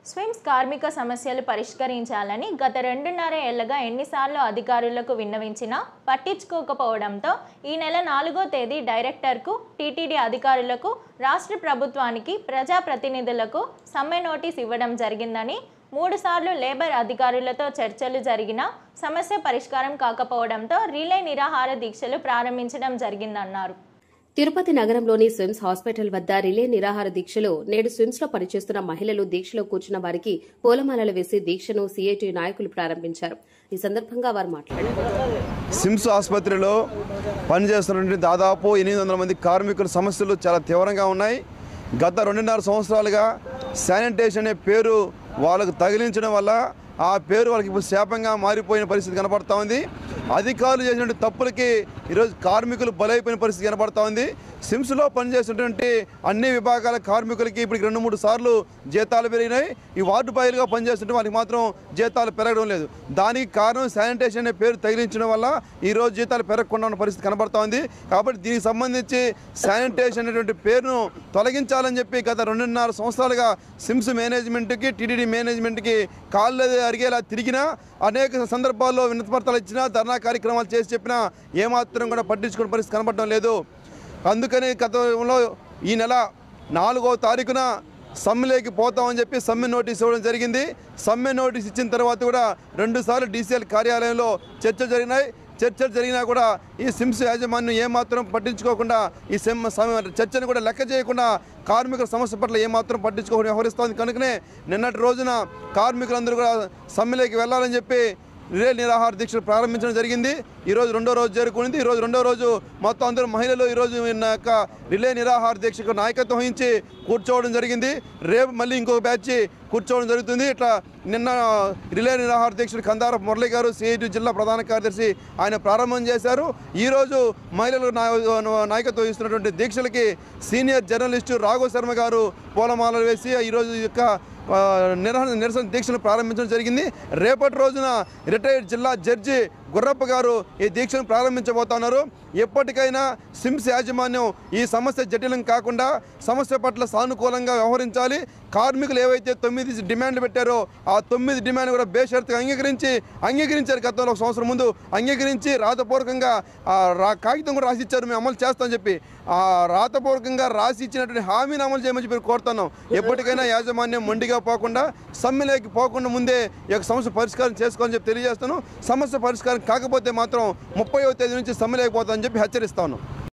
స్విమ్స్ కార్మిక సమస్యలు పరిష్కరించాలని గత 2.5 ఏళ్లుగా ఎన్నిసార్లు అధికారులకు విన్నవించినా పట్టించుకోకపోవడంతో ఈ నెల 4వ తేదీ డైరెక్టర్కు, టీటీడీ అధికారులకు, రాష్ట్ర ప్రభుత్వానికి, ప్రజాప్రతినిధులకు సమ్మె నోటీస్ ఇవ్వడం జరిగిందని, 3 సార్లు లేబర్ అధికారులతో చర్చలు జరిగినా సమస్య పరిష్కారం కాకపోవడంతో రిలే నిరాహార దీక్షలు ప్రారంభించడం జరిగిందన్నారు. తిరుపతి నగరంలోని స్విమ్స్ హాస్పిటల్ వద్ద రిలే నిరాహార దీక్షలో నేడు స్విమ్స్ లో పనిచేస్తున్న మహిళలు దీక్షలో కూర్చున్న వారికి పూలమాలలు వేసి దీక్షను సిఐటి నాయకులు ప్రారంభించారు. ఈ సందర్భంగా వారు మాట్లాడారు. స్విమ్స్ ఆసుపత్రిలో పనిచేస్తున్న దాదాపు 800 మంది కార్మికుల సమస్యలు చాలా తీవ్రంగా ఉన్నాయి. గత 2.5 సంవత్సరాలుగా శానిటేషన్ అనే పేరు వాళ్ళకు తగిలించడం వల్ల ఆ పేరు వాళ్ళకి ఇప్పుడు శాపంగా మారిపోయిన పరిస్థితి కనబడతా ఉంది. అధికారులు చేసినటువంటి తప్పులకి ఈరోజు కార్మికులు బలైపోయిన పరిస్థితి కనబడతా ఉంది. స్విమ్స్లో పనిచేస్తున్నటువంటి అన్ని విభాగాల కార్మికులకి ఇప్పుడు 2-3 సార్లు జీతాలు పెరిగినాయి. ఈ వార్డు బాయ్లుగా పనిచేస్తుంటే వారికి మాత్రం జీతాలు పెరగడం లేదు. దానికి కారణం శానిటేషన్ అనే పేరు తగిలించడం వల్ల ఈరోజు జీతాలు పెరగకుండా ఉన్న పరిస్థితి కనబడతా ఉంది. కాబట్టి దీనికి సంబంధించి శానిటేషన్ అనేటువంటి పేరును తొలగించాలని చెప్పి గత 2.5 సంవత్సరాలుగా స్విమ్స్ మేనేజ్మెంట్కి, టీటీడీ మేనేజ్మెంట్కి కాళ్ళు అరిగేలా తిరిగినా, అనేక సందర్భాల్లో వినతిపత్రాలు ఇచ్చినా, ధర్నా కార్యక్రమాలు చేసి చెప్పినా ఏమాత్రం కూడా పట్టించుకునే పరిస్థితి కనబడడం లేదు. అందుకని గతంలో ఈ నెల 4వ తారీఖున సమ్మెలోకి పోతామని చెప్పి సమ్మె నోటీస్ ఇవ్వడం జరిగింది. సమ్మె నోటీస్ ఇచ్చిన తర్వాత కూడా 2 సార్లు డీసీఎల్ కార్యాలయంలో చర్చలు జరిగినాయి. చర్చలు జరిగినా కూడా ఈ స్విమ్స్ యాజమాన్యం ఏమాత్రం పట్టించుకోకుండా ఈ చర్చను కూడా లెక్క చేయకుండా కార్మికుల సమస్య పట్ల ఏమాత్రం పట్టించుకోకుండా వ్యవహరిస్తోంది. కనుకనే నిన్నటి రోజున కార్మికులందరూ కూడా సమ్మెలోకి వెళ్ళాలని చెప్పి రిలే నిరాహార దీక్షలు ప్రారంభించడం జరిగింది. ఈరోజు 2వ రోజు చేరుకుంది. ఈరోజు 2వ రోజు మొత్తం అందరూ మహిళలు ఈరోజు రిలే నిరాహార దీక్షకు నాయకత్వం వహించి కూర్చోవడం జరిగింది. రేపు మళ్ళీ ఇంకొక బ్యాచ్ కూర్చోవడం జరుగుతుంది. ఇట్లా నిన్న రిలే నిరాహార దీక్షలు కందారపు మురళి గారు, సిఐటి జిల్లా ప్రధాన కార్యదర్శి, ఆయన ప్రారంభం చేశారు. ఈరోజు మహిళలు నాయకత్వం వహిస్తున్నటువంటి దీక్షలకి సీనియర్ జర్నలిస్టు రాఘవ్ శర్మ గారు పూలమాలలు వేసి ఈరోజు యొక్క నిరసన దీక్షను ప్రారంభించడం జరిగింది. రేపటి రోజున రిటైర్డ్ జిల్లా జడ్జి గుర్రప్ప గారు ఈ దీక్షను ప్రారంభించబోతున్నారు. ఎప్పటికైనా స్విమ్స్ యాజమాన్యం ఈ సమస్య జటిలం కాకుండా సమస్య పట్ల సానుకూలంగా వ్యవహరించాలి. కార్మికులు ఏవైతే 9 డిమాండ్లు పెట్టారో ఆ 9 డిమాండ్ కూడా బేషరతుగా అంగీకరించారు. గతంలో 1 సంవత్సరం ముందు అంగీకరించి రాతపూర్వకంగా కాగితం కూడా రాసి ఇచ్చారు, మేము అమలు చేస్తామని చెప్పి. ఆ రాతపూర్వకంగా రాసి ఇచ్చినటువంటి హామీని అమలు చేయమని చెప్పి కోరుతున్నాం. ఎప్పటికైనా యాజమాన్యం మొండిగా పోకుండా, సమ్మెలోకి పోకుండా ముందే ఈ యొక్క సమస్య పరిష్కారం చేసుకోవాలని చెప్పి తెలియజేస్తాను. సమస్య పరిష్కారం కాకపోతే మాత్రం 30వ తేదీ నుంచి సమ్మెలోకి పోతామని చెప్పి హెచ్చరిస్తాను.